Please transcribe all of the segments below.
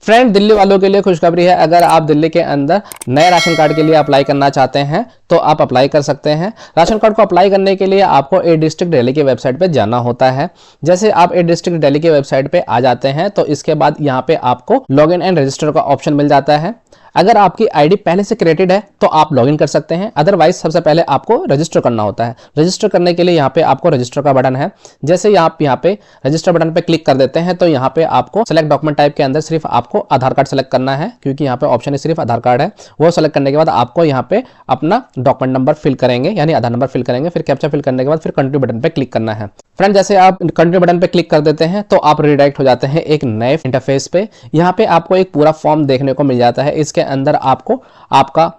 Friend, Delhi वालों के लिए खुशखबरी है। अगर आप दिल्ली के अंदर नए राशन कार्ड के लिए अप्लाई करना चाहते हैं तो आप अप्लाई कर सकते हैं। राशन कार्ड को अप्लाई करने के लिए आपको ए डिस्ट्रिक्ट दिल्ली की वेबसाइट पे जाना होता है। जैसे आप ए डिस्ट्रिक्ट दिल्ली की वेबसाइट पे आ जाते हैं तो इसके बाद यहाँ पे आपको लॉग इन एंड रजिस्टर का ऑप्शन मिल जाता है। अगर आपकी आईडी पहले से क्रिएटेड है तो आप लॉगिन कर सकते हैं, अदरवाइज सबसे पहले आपको रजिस्टर करना होता है। रजिस्टर करने के लिए यहाँ पे आपको रजिस्टर का बटन है। जैसे आप यहाँ पे रजिस्टर बटन पे क्लिक कर देते हैं तो यहाँ पे आपको सेलेक्ट डॉक्यूमेंट टाइप के अंदर सिर्फ आपको आधार कार्ड सेलेक्ट करना है, क्योंकि यहाँ पे ऑप्शन है सिर्फ आधार कार्ड है। वो सेलेक्ट करने के बाद आपको यहाँ पे अपना डॉक्यूमेंट नंबर फिल करेंगे, यानी आधार नंबर फिल करेंगे। फिर कैप्चा फिल करने के बाद फिर कंटिन्यू बटन पे क्लिक करना है। फ्रेंड, जैसे आप कंटिन्यू बटन पे क्लिक कर देते हैं तो आप रिडायरेक्ट हो जाते हैं एक नए इंटरफेस पे। यहाँ पे आपको एक पूरा फॉर्म देखने को मिल जाता है। इसके अंदर आपको आपका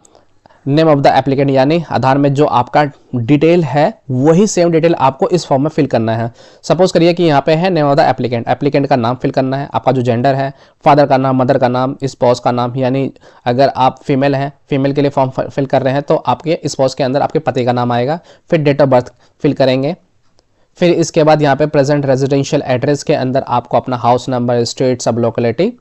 नेम ऑफ द एप्लीकेंट, यानी आधार में जो आपका डिटेल है वही सेम डिटेल आपको इस फॉर्म में फिल करना है। सपोज करिए कि यहाँ पे है name of the applicant, applicant का नाम फिल करना है, आपका जो जेंडर है, फादर का नाम, मदर का नाम, स्पाउस का नाम, यानी अगर आप फीमेल हैं, फीमेल के लिए फॉर्म फिल कर रहे हैं तो आपके स्पाउस के अंदर आपके पति का नाम आएगा। फिर डेट ऑफ बर्थ फिल करेंगे। फिर इसके बाद यहाँ पे प्रेजेंट रेजिडेंशियल एड्रेस के अंदर आपको अपना हाउस नंबर, स्टेट, सब लोकेलिटी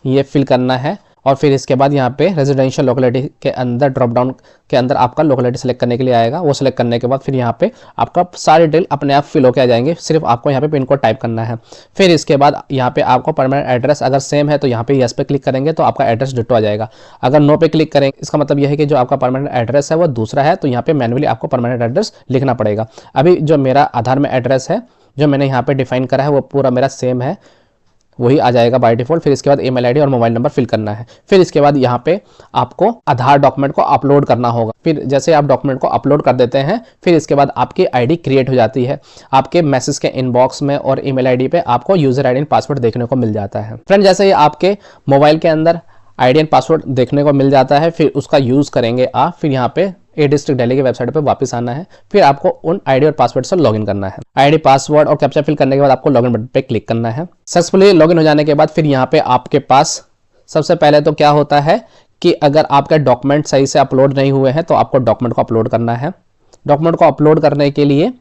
ये फिल करना है। और फिर इसके बाद यहाँ पे रेजिडेंशियल लोकेलिटी के अंदर ड्रॉप डाउन के अंदर आपका लोकेलिटी सेलेक्ट करने के लिए आएगा। वो सेलेक्ट करने के बाद फिर यहाँ पे आपका सारे डिटेल अपने आप फिल होकर आ जाएंगे, सिर्फ आपको यहाँ पे पिन कोड टाइप करना है। फिर इसके बाद यहाँ पे आपको परमानेंट एड्रेस अगर सेम है तो यहाँ पे यस पे क्लिक करेंगे तो आपका एड्रेस डिटो आ जाएगा। अगर नो पे क्लिक करेंगे इसका मतलब यह है कि जो आपका परमानेंट एड्रेस है वो दूसरा है, तो यहाँ पे मैनुअली आपको परमानेंट एड्रेस लिखना पड़ेगा। अभी जो मेरा आधार में एड्रेस है जो मैंने यहाँ पे डिफाइन करा है वो पूरा मेरा सेम है, वही आ जाएगा बाय डिफॉल्ट। फिर इसके बाद ईमेल आईडी और मोबाइल नंबर फिल करना है। फिर इसके बाद यहाँ पे आपको आधार डॉक्यूमेंट को अपलोड करना होगा। फिर जैसे आप डॉक्यूमेंट को अपलोड कर देते हैं फिर इसके बाद आपकी आईडी क्रिएट हो जाती है। आपके मैसेज के इनबॉक्स में और ईमेल आईडी पे आपको यूजर आईडी एंड पासवर्ड देखने को मिल जाता है। फ्रेंड, जैसे ही आपके मोबाइल के अंदर आईडी एंड पासवर्ड देखने को मिल जाता है फिर उसका यूज करेंगे आप। फिर यहाँ पे ए डिस्ट्रिक्ट दिल्ली की वेबसाइट पे वापस आना है। फिर आपको उन आईडी और पासवर्ड से लॉगिन करना है। आईडी, पासवर्ड और कैप्चा फिल करने के बाद आपको लॉगिन बटन पे क्लिक करना है। सक्सेसफुली लॉगिन हो जाने के बाद फिर यहाँ पे आपके पास सबसे पहले तो क्या होता है कि अगर आपके डॉक्यूमेंट सही से अपलोड नहीं हुए हैं तो आपको डॉक्यूमेंट को अपलोड करना है। डॉक्यूमेंट को अपलोड करने के लिए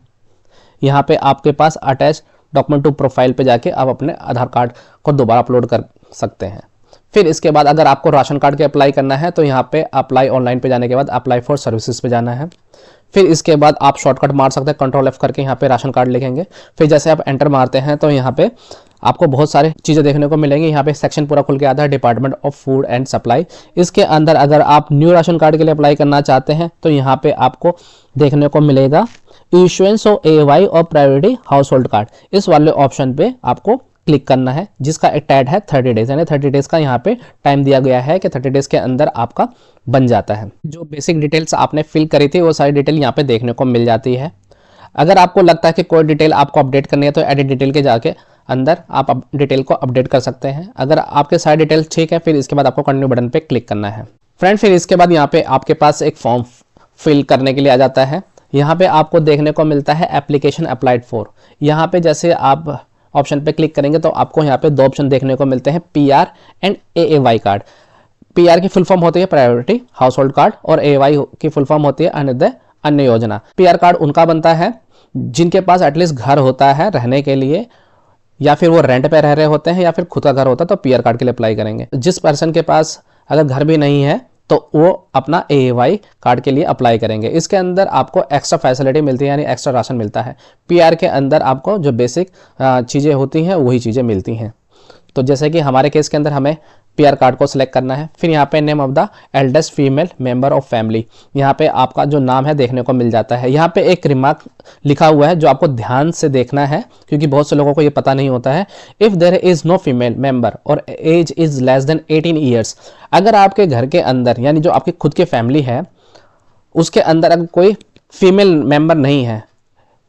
यहाँ पे आपके पास अटैच डॉक्यूमेंट टू प्रोफाइल पे जाके आप अपने आधार कार्ड को दोबारा अपलोड कर सकते हैं। फिर इसके बाद अगर आपको राशन कार्ड के अप्लाई करना है तो यहाँ पे अप्लाई ऑनलाइन पे जाने के बाद अप्लाई फॉर सर्विसेज पे जाना है। फिर इसके बाद आप शॉर्टकट मार सकते हैं, कंट्रोल एफ करके यहाँ पे राशन कार्ड लिखेंगे। फिर जैसे आप एंटर मारते हैं तो यहाँ पे आपको बहुत सारी चीज़ें देखने को मिलेंगी। यहाँ पे सेक्शन पूरा खुल के आता है, department of food and supply. इसके अंदर अगर आप न्यू राशन कार्ड के लिए अप्लाई करना चाहते हैं तो यहाँ पे आपको देखने को मिलेगा इशुएंस ऑफ AY और प्रायोरिटी हाउस होल्ड कार्ड। इस वाले ऑप्शन पे आपको क्लिक करना है, जिसका एक टैग है 30 डेज, यानी 30 डेज का यहाँ पे टाइम दिया गया है कि 30 डेज के अंदर आपका बन जाता है। जो बेसिक डिटेल्स आपने फिल करी थी वो सारी डिटेल यहाँ पे देखने को मिल जाती है। अगर आपको लगता है कि कोई डिटेल आपको अपडेट करनी है तो एडिट डिटेल के जाके अंदर आप डिटेल को अपडेट कर सकते हैं। अगर आपके सारी डिटेल ठीक है फिर इसके बाद आपको कंटिन्यू बटन पे क्लिक करना है। फ्रेंड, फिर इसके बाद यहाँ पे आपके पास एक फॉर्म फिल करने के लिए आ जाता है। यहाँ पे आपको देखने को मिलता है एप्लीकेशन अप्लाइड फॉर। यहाँ पे जैसे आप ऑप्शन पे क्लिक करेंगे तो आपको यहाँ पे दो ऑप्शन देखने को मिलते हैं, PR and AAY card. PR की फुल फॉर्म होती है प्रायोरिटी हाउस होल्ड कार्ड और AAY की फुल फॉर्म होती है अन्य योजना। PR कार्ड उनका बनता है जिनके पास एटलीस्ट घर होता है रहने के लिए, या फिर वो रेंट पे रह रहे होते हैं या फिर खुद का घर होता है तो PR कार्ड के लिए अप्लाई करेंगे। जिस पर्सन के पास अगर घर भी नहीं है तो वो अपना AAY कार्ड के लिए अप्लाई करेंगे। इसके अंदर आपको एक्स्ट्रा फैसिलिटी मिलती है, यानी एक्स्ट्रा राशन मिलता है। PR के अंदर आपको जो बेसिक चीज़ें होती हैं वही चीज़ें मिलती हैं। तो जैसे कि हमारे केस के अंदर हमें PR कार्ड को सिलेक्ट करना है। फिर यहाँ पे name of the eldest female member of family, यहाँ पे आपका जो नाम है देखने को मिल जाता है। यहाँ पे एक रिमार्क लिखा हुआ है जो आपको ध्यान से देखना है क्योंकि बहुत से लोगों को ये पता नहीं होता है। If there is no female member और age is less than 18 years, अगर आपके घर के अंदर यानी जो आपकी खुद की फैमिली है उसके अंदर अगर कोई फीमेल मेंबर नहीं है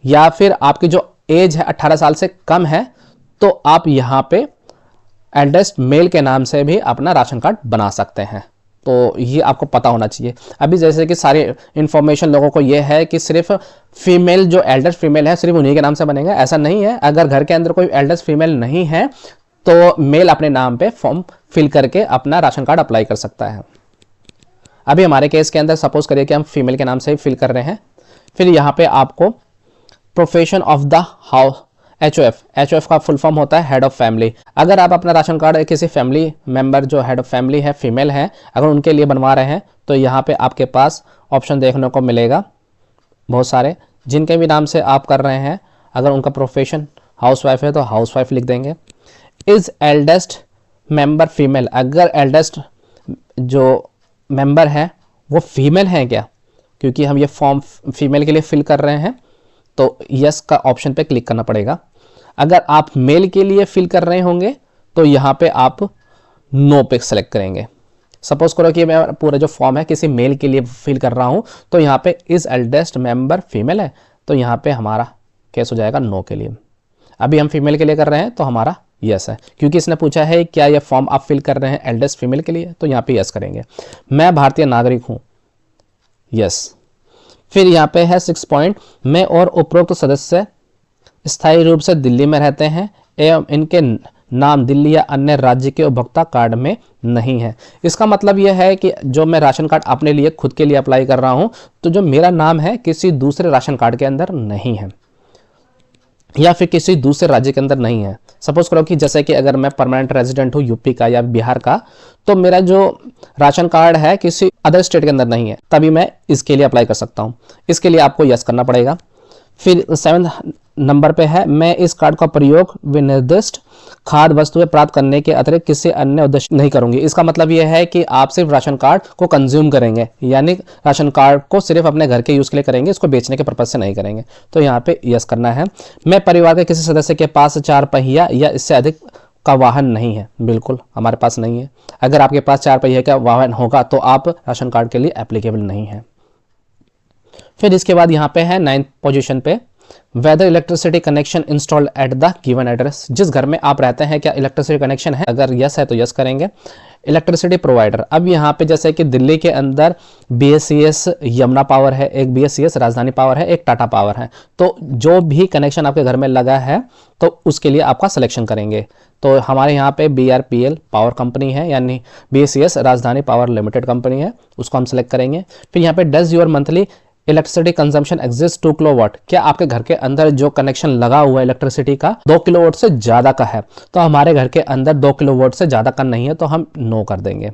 या फिर आपकी जो एज है 18 साल से कम है तो आप यहाँ पे एल्डेस्ट मेल के नाम से भी अपना राशन कार्ड बना सकते हैं। तो ये आपको पता होना चाहिए। अभी जैसे कि सारी इन्फॉर्मेशन लोगों को ये है कि सिर्फ फीमेल जो एल्डेस्ट फीमेल है सिर्फ उन्हीं के नाम से बनेगा, ऐसा नहीं है। अगर घर के अंदर कोई एल्डेस्ट फीमेल नहीं है तो मेल अपने नाम पे फॉर्म फिल करके अपना राशन कार्ड अप्लाई कर सकता है। अभी हमारे केस के अंदर सपोज करिए कि हम फीमेल के नाम से ही फिल कर रहे हैं। फिर यहाँ पे आपको profession of the house H का फुल फॉर्म होता है हेड ऑफ फैमिली। अगर आप अपना राशन कार्ड किसी फैमिली मेंबर जो हेड ऑफ फैमिली है, फीमेल है, अगर उनके लिए बनवा रहे हैं तो यहाँ पे आपके पास ऑप्शन देखने को मिलेगा बहुत सारे, जिनके भी नाम से आप कर रहे हैं। अगर उनका प्रोफेशन हाउसवाइफ है तो हाउसवाइफ लिख देंगे। इज एल्डेस्ट मेंबर फीमेल, अगर एल्डेस्ट जो मेंबर है वो फीमेल है क्या, क्योंकि हम ये फॉर्म फीमेल के लिए फिल कर रहे हैं तो यस का ऑप्शन पे क्लिक करना पड़ेगा। अगर आप मेल के लिए फिल कर रहे होंगे तो यहाँ पे आप नो पे सेलेक्ट करेंगे। सपोज करो कि मैं पूरा जो फॉर्म है किसी मेल के लिए फिल कर रहा हूँ तो यहाँ पे इज एल्डेस्ट मेंबर फीमेल है तो यहाँ पे हमारा केस हो जाएगा नो के लिए। अभी हम फीमेल के लिए कर रहे हैं तो हमारा यस है, क्योंकि इसने पूछा है क्या ये फॉर्म आप फिल कर रहे हैं एल्डेस्ट फीमेल के लिए, तो यहाँ पे यस करेंगे। मैं भारतीय नागरिक हूँ, यस। फिर यहाँ पे है 6 पॉइंट, मैं और उपरोक्त सदस्य स्थायी रूप से दिल्ली में रहते हैं एवं इनके नाम दिल्ली या अन्य राज्य के उपभोक्ता कार्ड में नहीं है। इसका मतलब यह है कि जो मैं राशन कार्ड अपने लिए खुद के लिए अप्लाई कर रहा हूँ तो जो मेरा नाम है किसी दूसरे राशन कार्ड के अंदर नहीं है या फिर किसी दूसरे राज्य के अंदर नहीं है। सपोज करो कि जैसे कि अगर मैं परमानेंट रेजिडेंट हूँ यूपी का या बिहार का, तो मेरा जो राशन कार्ड है किसी अदर स्टेट के अंदर नहीं है, तभी मैं इसके लिए अप्लाई कर सकता हूँ। इसके लिए आपको यस करना पड़ेगा। फिर 7 नंबर पे है, मैं इस कार्ड का प्रयोग विनिर्दिष्ट खाद्य वस्तुएं प्राप्त करने के अतिरिक्त किसी अन्य उद्देश्य नहीं करूंगी। इसका मतलब यह है कि आप सिर्फ राशन कार्ड को कंज्यूम करेंगे, यानी राशन कार्ड को सिर्फ अपने घर के यूज़ के लिए करेंगे, इसको बेचने के पर्पज से नहीं करेंगे, तो यहाँ पे यस करना है। मैं परिवार के किसी सदस्य के पास 4 पहिया या इससे अधिक का वाहन नहीं है, बिल्कुल हमारे पास नहीं है। अगर आपके पास 4 पहिया का वाहन होगा तो आप राशन कार्ड के लिए एप्लीकेबल नहीं है। फिर इसके बाद यहाँ पे है 9th पोजीशन पे, whether electricity connection installed at the given address, जिस घर में आप रहते हैं क्या इलेक्ट्रिसिटी कनेक्शन है, अगर यस है तो यस करेंगे। इलेक्ट्रिसिटी प्रोवाइडर, अब यहाँ पे जैसे कि दिल्ली के अंदर BSCS यमुना पावर है, एक BSCS राजधानी पावर है, एक टाटा पावर है, तो जो भी कनेक्शन आपके घर में लगा है तो उसके लिए आपका सिलेक्शन करेंगे। तो हमारे यहाँ पे BRPL पावर कंपनी है, यानी BSCS राजधानी पावर लिमिटेड कंपनी है, उसको हम सिलेक्ट करेंगे। फिर यहाँ पे does your monthly electricity consumption exist 2 kilowatt, क्या आपके घर के अंदर जो कनेक्शन लगा हुआ है इलेक्ट्रिसिटी का 2 किलोवाट से ज्यादा का है, तो हमारे घर के अंदर 2 किलोवाट से ज्यादा का नहीं है तो हम नो कर देंगे।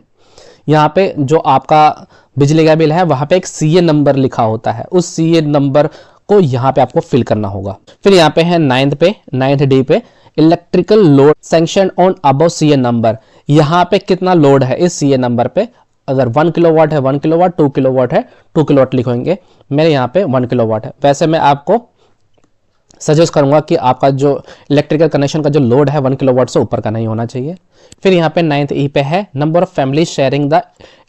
यहाँ पे जो आपका बिजली का बिल है वहां पे एक CA नंबर लिखा होता है, उस CA नंबर को यहाँ पे आपको फिल करना होगा। फिर यहाँ पे है 9th D पे electrical load sanction on above CA number, यहाँ पे कितना लोड है इस CA नंबर पे, अगर 1 किलोवाट है 1 किलोवाट, 2 किलोवाट है 2 किलोवाट लिखेंगे। मेरे यहाँ पे 1 किलोवाट है। वैसे मैं आपको सजेस्ट करूंगा कि आपका जो इलेक्ट्रिकल कनेक्शन का जो लोड है 1 किलोवाट से ऊपर का नहीं होना चाहिए। फिर यहाँ पे 9th E पे है number of family sharing the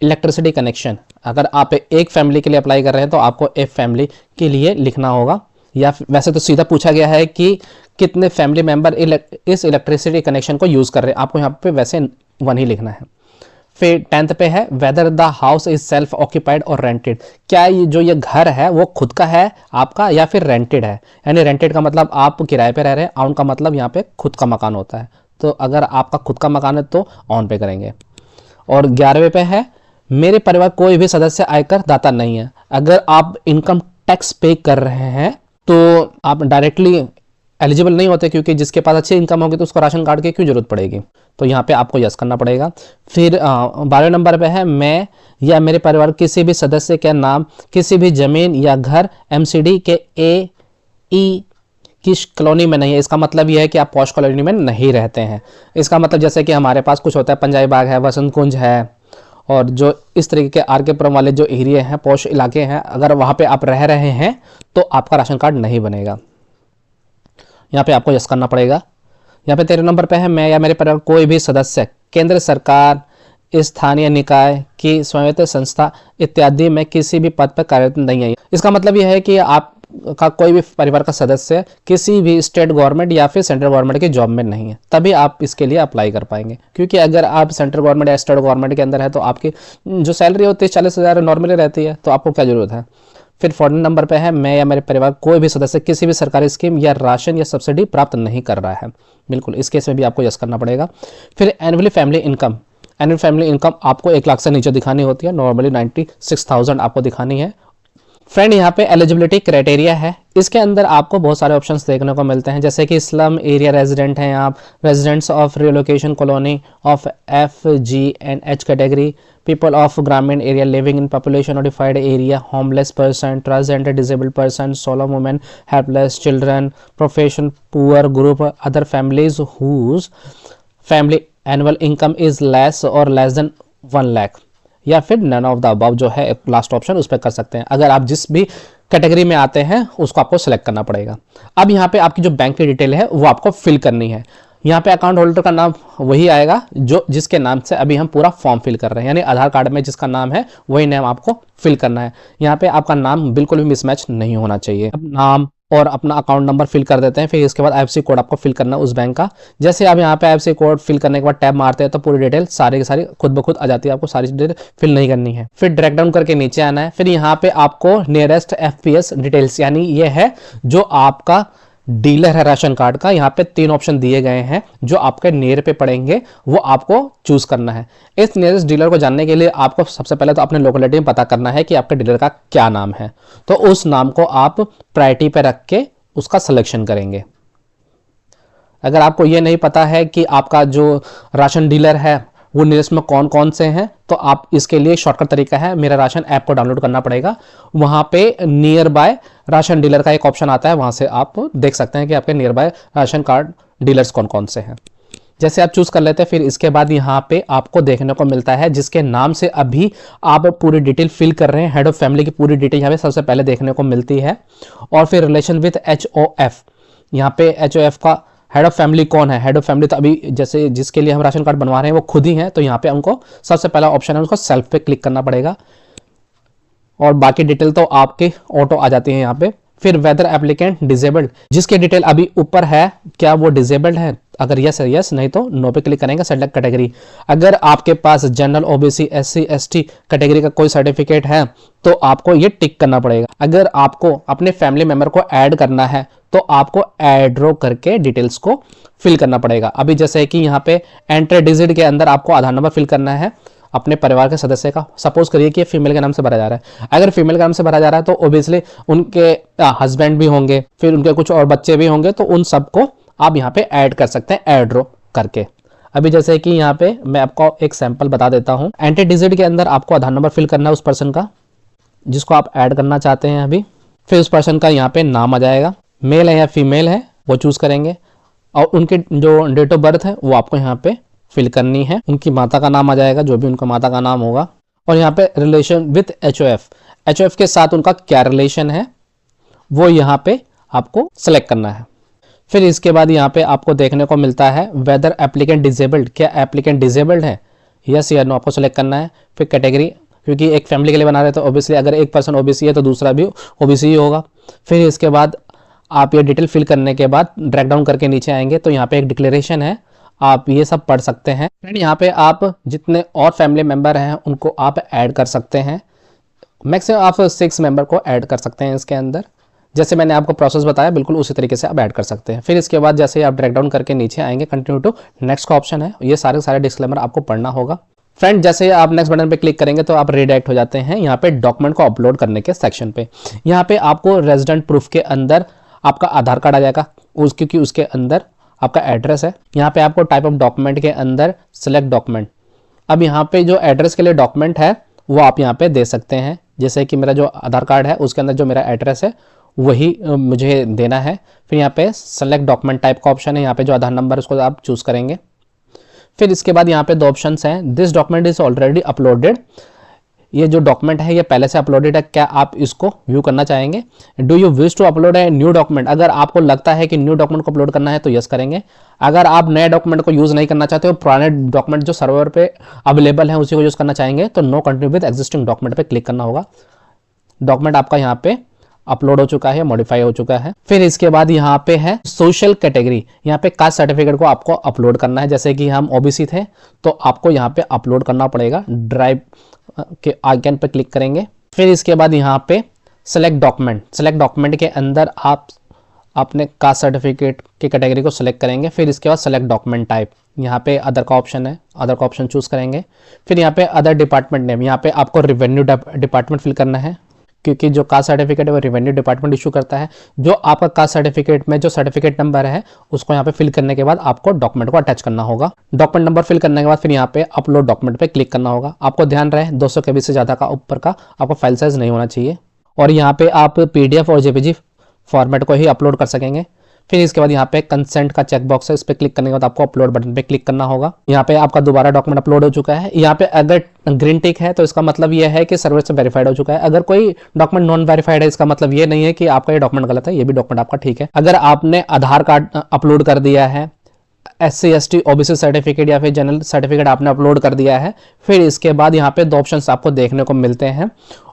electricity connection, अगर आप एक फैमिली के लिए अप्लाई कर रहे हैं तो आपको एक फैमिली के लिए लिखना होगा, या वैसे तो सीधा पूछा गया है कि कितने फैमिली मेंबर इस इलेक्ट्रिसिटी कनेक्शन को यूज कर रहे हैं, आपको यहाँ पे वैसे 1 ही लिखना है। फिर 10th पे है whether the house is self occupied और रेंटेड, क्या ये घर है वो खुद का है आपका या फिर रेंटेड है, यानी रेंटेड का मतलब आप किराए पे रह रहे हैं, ऑन का मतलब यहाँ पे खुद का मकान होता है, तो अगर आपका खुद का मकान है तो ऑन पे करेंगे। और 11वें पे है मेरे परिवार कोई भी सदस्य आयकर दाता नहीं है, अगर आप इनकम टैक्स पे कर रहे हैं तो आप डायरेक्टली एलिजिबल नहीं होते, क्योंकि जिसके पास अच्छी इनकम होगी तो उसको राशन कार्ड की क्यों जरूरत पड़ेगी, तो यहाँ पे आपको यस करना पड़ेगा। फिर 12वें नंबर पे है मैं या मेरे परिवार किसी भी सदस्य के नाम किसी भी जमीन या घर MCD के AE की कॉलोनी में नहीं है, इसका मतलब यह है कि आप पॉश कॉलोनी में नहीं रहते हैं। इसका मतलब जैसे कि हमारे पास कुछ होता है, पंजाबी बाग है, वसंत कुंज है, और जो इस तरीके के RK पुरम वाले जो एरिया हैं, पॉश इलाके हैं, अगर वहाँ पे आप रह रहे हैं तो आपका राशन कार्ड नहीं बनेगा, यहाँ पे आपको यस करना पड़ेगा। यहाँ पे 13 नंबर पे है मैं या मेरे परिवार कोई भी सदस्य केंद्र सरकार, स्थानीय निकाय की स्वायत्त संस्था इत्यादि में किसी भी पद पर कार्यरत नहीं है। इसका मतलब यह है कि आपका कोई भी परिवार का सदस्य किसी भी स्टेट गवर्नमेंट या फिर सेंट्रल गवर्नमेंट की जॉब में नहीं है, तभी आप इसके लिए अप्लाई कर पाएंगे, क्योंकि अगर आप सेंट्रल गवर्नमेंट या स्टेट गवर्नमेंट के अंदर है तो आपकी जो सैलरी होती है 40,000 नॉर्मली रहती है, तो आपको क्या जरूरत है। फिर 14 नंबर पे है मैं या मेरे परिवार कोई भी सदस्य किसी भी सरकारी स्कीम या राशन या सब्सिडी प्राप्त नहीं कर रहा है, बिल्कुल इस केस में भी आपको यस करना पड़ेगा। फिर annually family income, annual family income आपको 1 लाख से नीचे दिखानी होती है, नॉर्मली 96,000 आपको दिखानी है, फ्रेंड यहाँ पे एलिजिबिलिटी क्राइटेरिया है, इसके अंदर आपको बहुत सारे ऑप्शंस देखने को मिलते हैं, जैसे कि स्लम एरिया रेजिडेंट हैं आप, residents of relocation colony of FG&H category, people of ग्रामीण area living in population notified area, homeless person, transgender disabled person, solo women, helpless children, profession poor group, other families whose family annual income is less और less than 1 lakh, या फिर none of the above जो है last option उस पर कर सकते हैं। अगर आप जिस भी कैटेगरी में आते हैं उसको आपको सेलेक्ट करना पड़ेगा। अब यहाँ पे आपकी जो बैंक की डिटेल है वो आपको फिल करनी है। यहाँ पे अकाउंट होल्डर का नाम वही आएगा जो जिसके नाम से अभी हम पूरा फॉर्म फिल कर रहे हैं, यानी आधार कार्ड में जिसका नाम है वही नाम आपको फिल करना है। यहाँ पे आपका नाम बिल्कुल भी मिसमैच नहीं होना चाहिए। अब नाम और अपना अकाउंट नंबर फिल कर देते हैं, फिर इसके बाद IFSC कोड आपको फिल करना है उस बैंक का। जैसे आप यहाँ पे IFSC कोड फिल करने के बाद टैब मारते हैं तो पूरी डिटेल सारी की सारी खुद ब खुद आ जाती है, आपको सारी डिटेल फिल नहीं करनी है। फिर ड्रैग डाउन करके नीचे आना है, फिर यहाँ पे आपको नियरेस्ट FPS डिटेल्स, यानी ये है जो आपका डीलर है राशन कार्ड का। यहाँ पे 3 ऑप्शन दिए गए हैं जो आपके नियर पे पड़ेंगे, वो आपको चूज करना है। इस नियरेस्ट डीलर को जानने के लिए आपको सबसे पहले तो अपने लोकेलिटी में पता करना है कि आपके डीलर का क्या नाम है, तो उस नाम को आप प्रायोरिटी पे रख के उसका सिलेक्शन करेंगे। अगर आपको ये नहीं पता है कि आपका जो राशन डीलर है वो नियरेस्ट में कौन कौन से हैं, तो आप इसके लिए शॉर्टकट तरीका है, मेरा राशन ऐप को डाउनलोड करना पड़ेगा। वहां पे नियर बाय राशन डीलर का एक ऑप्शन आता है, वहां से आप देख सकते हैं कि आपके near by ration card dealers कौन कौन से हैं। जैसे आप चूज कर लेते हैं, फिर इसके बाद यहाँ पे आपको देखने को मिलता है जिसके नाम से अभी आप पूरी डिटेल फिल कर रहे हैं, हेड ऑफ फैमिली की पूरी डिटेल यहाँ पे सबसे पहले देखने को मिलती है। और फिर रिलेशन विथ HOF, यहाँ पे HOF का हेड ऑफ फैमिली कौन है। हेड ऑफ फैमिली तो अभी जैसे जिसके लिए हम राशन कार्ड बनवा रहे हैं वो खुद ही है, तो यहाँ पे हमको सबसे पहला ऑप्शन है उसको सेल्फ पे क्लिक करना पड़ेगा, और बाकी डिटेल तो आपके ऑटो आ जाती है यहाँ पे। फिर वेदर एप्लीकेंट डिसेबल्ड, जिसकी डिटेल अभी ऊपर है क्या वो डिसेबल्ड है, अगर यस है यस, नहीं तो नो पे क्लिक करेंगे। सेलेक्ट कैटेगरी, अगर आपके पास general OBC SC ST category का कोई सर्टिफिकेट है तो आपको ये टिक करना पड़ेगा। अगर आपको अपने फैमिली मेंबर को ऐड करना है तो आपको एड्रो करके डिटेल्स को फिल करना पड़ेगा। अभी जैसे कि यहाँ पे एंटर डिजिट के अंदर आपको आधार नंबर फिल करना है अपने परिवार के सदस्य का। सपोज करिए कि फीमेल के नाम से भरा जा रहा है, अगर फीमेल के नाम से भरा जा रहा है तो ओबियसली उनके हस्बैंड भी होंगे, फिर उनके कुछ और बच्चे भी होंगे, तो उन सबको आप यहाँ पे ऐड कर सकते हैं एड्रो करके। अभी जैसे कि यहाँ पे मैं आपको एक सैंपल बता देता हूँ। एंटर डिजिट के अंदर आपको आधार नंबर फिल करना है उस पर्सन का जिसको आप ऐड करना चाहते हैं अभी। फिर उस पर्सन का यहाँ पे नाम आ जाएगा, मेल है या फीमेल है वो चूज करेंगे, और उनके जो डेट ऑफ बर्थ है वो आपको यहाँ पे फिल करनी है। उनकी माता का नाम आ जाएगा, जो भी उनका माता का नाम होगा, और यहाँ पे रिलेशन विथ HOF के साथ उनका क्या रिलेशन है वो यहाँ पे आपको सेलेक्ट करना है। फिर इसके बाद यहाँ पे आपको देखने को मिलता है वेदर एप्लीकेंट डिसेबल्ड, क्या एप्लीकेंट डिसेबल्ड है, यस या नो आपको सेलेक्ट करना है। फिर कैटेगरी, क्योंकि एक फैमिली के लिए बना रहे तो ऑब्वियसली अगर एक पर्सन OBC है तो दूसरा भी OBC ही होगा। फिर इसके बाद आप ये डिटेल फिल करने के बाद ड्रैग डाउन करके नीचे आएंगे तो यहाँ पे एक डिक्लेरेशन है, आप ये सब पढ़ सकते हैं। फ्रेंड यहाँ पे आप जितने और फैमिली मेंबर हैं उनको आप ऐड कर सकते हैं, मैक्सिमम आप 6 मेंबर को ऐड कर सकते हैं इसके अंदर। जैसे मैंने आपको प्रोसेस बताया बिल्कुल उसी तरीके से आप ऐड कर सकते हैं। फिर इसके बाद जैसे आप ड्रैग डाउन करके नीचे आएंगे कंटिन्यू टू नेक्स्ट का ऑप्शन है, ये सारे डिस्क्लेमर आपको पढ़ना होगा। फ्रेंड जैसे आप नेक्स्ट बटन पे क्लिक करेंगे तो आप रिडायरेक्ट हो जाते हैं यहाँ पे डॉक्यूमेंट को अपलोड करने के सेक्शन पे। यहाँ पे आपको रेजिडेंट प्रूफ के अंदर आपका आधार कार्ड आ जाएगा क्योंकि उसके अंदर आपका एड्रेस है। यहाँ पे आपको टाइप ऑफ डॉक्यूमेंट के अंदर सिलेक्ट डॉक्यूमेंट, अब यहाँ पे जो एड्रेस के लिए डॉक्यूमेंट है वो आप यहाँ पे दे सकते हैं। जैसे कि मेरा जो आधार कार्ड है उसके अंदर जो मेरा एड्रेस है वही मुझे देना है। फिर यहाँ पे सेलेक्ट डॉक्यूमेंट टाइप का ऑप्शन है, यहाँ पे जो आधार नंबर उसको आप चूज करेंगे। फिर इसके बाद यहाँ पे 2 ऑप्शंस हैं, this document is already uploaded, ये जो डॉक्यूमेंट है ये पहले से अपलोडेड है, क्या आप इसको व्यू करना चाहेंगे। Do you wish to upload a new document, अगर आपको लगता है कि न्यू डॉक्यूमेंट को अपलोड करना है तो यस करेंगे। अगर आप नए डॉक्यूमेंट को यूज नहीं करना चाहते हो, पुराने डॉक्यूमेंट जो सर्वर पे अवेलेबल है उसी को यूज करना चाहेंगे तो no continue with existing document पे क्लिक करना होगा। डॉक्यूमेंट आपका यहाँ पे अपलोड हो चुका है, मॉडिफाई हो चुका है। फिर इसके बाद यहाँ पे है सोशल कैटेगरी, यहाँ पे कास्ट सर्टिफिकेट को आपको अपलोड करना है। जैसे कि हम OBC थे तो आपको यहाँ पे अपलोड करना पड़ेगा, ड्राइव के आइकन पे क्लिक करेंगे। फिर इसके बाद यहाँ पे सेलेक्ट डॉक्यूमेंट के अंदर आप अपने कास्ट सर्टिफिकेट की कैटेगरी को सिलेक्ट करेंगे। फिर इसके बाद सेलेक्ट डॉक्यूमेंट टाइप, यहाँ पे अदर का ऑप्शन है, अदर का ऑप्शन चूज करेंगे। फिर यहाँ पे अदर डिपार्टमेंट नेम, यहाँ पे आपको रेवेन्यू डिपार्टमेंट फिल करना है क्योंकि जो कास्ट सर्टिफिकेट है वो रेवेन्यू डिपार्टमेंट इशू करता है। जो आपका कास्ट सर्टिफिकेट में जो सर्टिफिकेट नंबर है उसको यहाँ पे फिल करने के बाद आपको डॉक्यूमेंट को अटैच करना होगा। डॉक्यूमेंट नंबर फिल करने के बाद फिर यहाँ पे अपलोड डॉक्यूमेंट पे क्लिक करना होगा। आपको ध्यान रहे 200 KB से ज़्यादा का ऊपर का आपका फाइल साइज नहीं होना चाहिए, और यहाँ पे आप PDF और JPG फॉर्मेट को ही अपलोड कर सकेंगे। फिर इसके बाद यहाँ पे कंसेंट का चेक बॉक्स है, इस पर क्लिक करने के बाद आपको अपलोड बटन पे क्लिक करना होगा। यहाँ पे आपका दोबारा डॉक्यूमेंट अपलोड हो चुका है। यहाँ पे अगर ग्रीन टिक है तो इसका मतलब ये है कि सर्वर से वेरीफाइड हो चुका है। अगर कोई डॉक्यूमेंट नॉन वेरीफाइड है इसका मतलब ये नहीं है कि आपका ये डॉक्यूमेंट गलत है, ये भी डॉक्यूमेंट आपका ठीक है। अगर आपने आधार कार्ड अपलोड कर दिया है, SC ST OBC सर्टिफिकेट या फिर जनरल सर्टिफिकेट आपने अपलोड कर दिया है, फिर इसके बाद यहाँ पे 2 ऑप्शंस आपको देखने को मिलते हैं,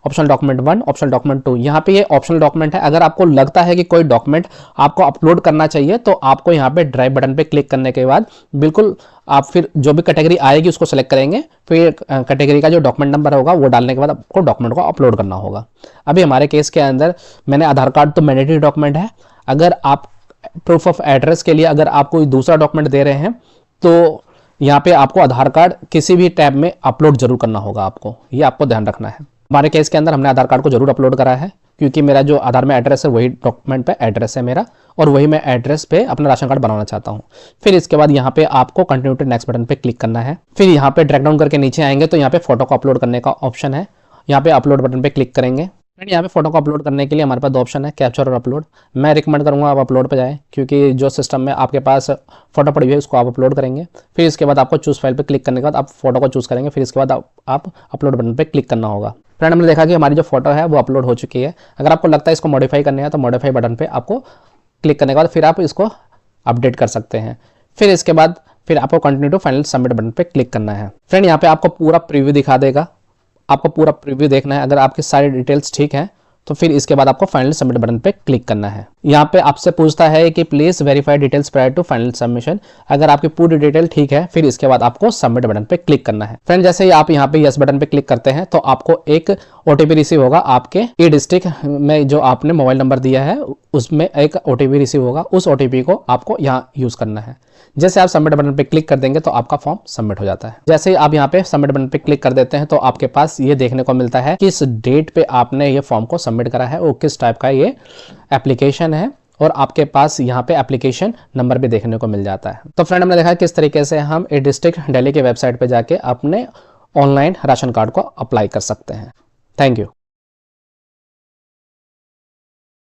ऑप्शनल डॉक्यूमेंट 1, ऑप्शनल डॉक्यूमेंट 2। यहाँ पे ये ऑप्शनल डॉक्यूमेंट है। अगर आपको लगता है कि कोई डॉक्यूमेंट आपको अपलोड करना चाहिए तो आपको यहाँ पे ड्राइव बटन पे क्लिक करने के बाद बिल्कुल आप फिर जो भी कैटेगरी आएगी उसको सेलेक्ट करेंगे, फिर कैटेगरी का जो डॉक्यूमेंट नंबर होगा वो डालने के बाद आपको डॉक्यूमेंट को अपलोड करना होगा। अभी हमारे केस के अंदर मैंने आधार कार्ड तो मैंडेटरी डॉक्यूमेंट है। अगर आप प्रूफ ऑफ एड्रेस के लिए अगर आप कोई दूसरा डॉक्यूमेंट दे रहे हैं तो यहाँ पे आपको आधार कार्ड किसी भी टैब में अपलोड जरूर करना होगा, आपको ये आपको ध्यान रखना है। हमारे केस के अंदर हमने आधार कार्ड को जरूर अपलोड करा है, क्योंकि मेरा जो आधार में एड्रेस है वही डॉक्यूमेंट पे एड्रेस है मेरा, और वही मैं एड्रेस पे अपना राशन कार्ड बनाना चाहता हूँ। फिर इसके बाद यहाँ पे आपको कंटिन्यू टू नेक्स्ट बटन पे क्लिक करना है। फिर यहाँ पे ड्रैग डाउन करके नीचे आएंगे तो यहाँ पे फोटो को अपलोड करने का ऑप्शन है, यहाँ पे अपलोड बटन पे क्लिक करेंगे। फ्रेंड यहाँ पे फोटो को अपलोड करने के लिए हमारे पास 2 ऑप्शन है, कैप्चर और अपलोड। मैं रिकमेंड करूँगा आप अपलोड पे जाएं, क्योंकि जो सिस्टम में आपके पास फोटो पड़ी हुई है उसको आप अपलोड करेंगे। फिर इसके बाद आपको चूज फाइल पे क्लिक करने के बाद आप फोटो को चूज करेंगे। फिर इसके बाद आप अपलोड बटन पे क्लिक करना होगा। फ्रेंड हमने देखा कि हमारी जो फोटो है वो अपलोड हो चुकी है। अगर आपको लगता है इसको मॉडिफाई करने है तो मॉडिफाई बटन पर आपको क्लिक करने के बाद फिर आप इसको अपडेट कर सकते हैं। फिर इसके बाद फिर आपको continue to final submit button पे क्लिक करना है। फ्रेंड यहाँ पे आपको पूरा प्रीव्यू दिखा देगा, आपको पूरा प्रीव्यू देखना है। अगर आपकी सारी डिटेल्स ठीक है तो फिर इसके बाद आपको फाइनल सबमिट बटन पे क्लिक करना है। यहाँ पे आपसे पूछता है कि please verify details prior to final submission. अगर आपकी पूरी डिटेल ठीक है फिर इसके बाद आपको सबमिट बटन पे क्लिक करना है। फ्रेंड जैसे ही आप यहाँ पे यस बटन पे क्लिक करते हैं तो आपको एक OTP रिसीव होगा। आपके ई डिस्ट्रिक्ट में जो आपने मोबाइल नंबर दिया है उसमें एक OTP रिसीव होगा। उस OTP को आपको यहाँ यूज करना है। जैसे आप सबमिट बटन पे क्लिक कर देंगे तो आपका फॉर्म सबमिट हो जाता है। जैसे ही आप यहाँ पे सबमिट बटन पे क्लिक कर देते हैं तो आपके पास ये देखने को मिलता है कि इस डेट पे आपने ये फॉर्म को सबमिट करा है और किस टाइप का ये एप्लीकेशन है, और आपके पास यहाँ पे एप्लीकेशन नंबर भी देखने को मिल जाता है। तो फ्रेंड हमने देखा किस तरीके से हम ई डिस्ट्रिक्ट दिल्ली के वेबसाइट पे जाके अपने ऑनलाइन राशन कार्ड को अप्लाई कर सकते हैं। Thank you.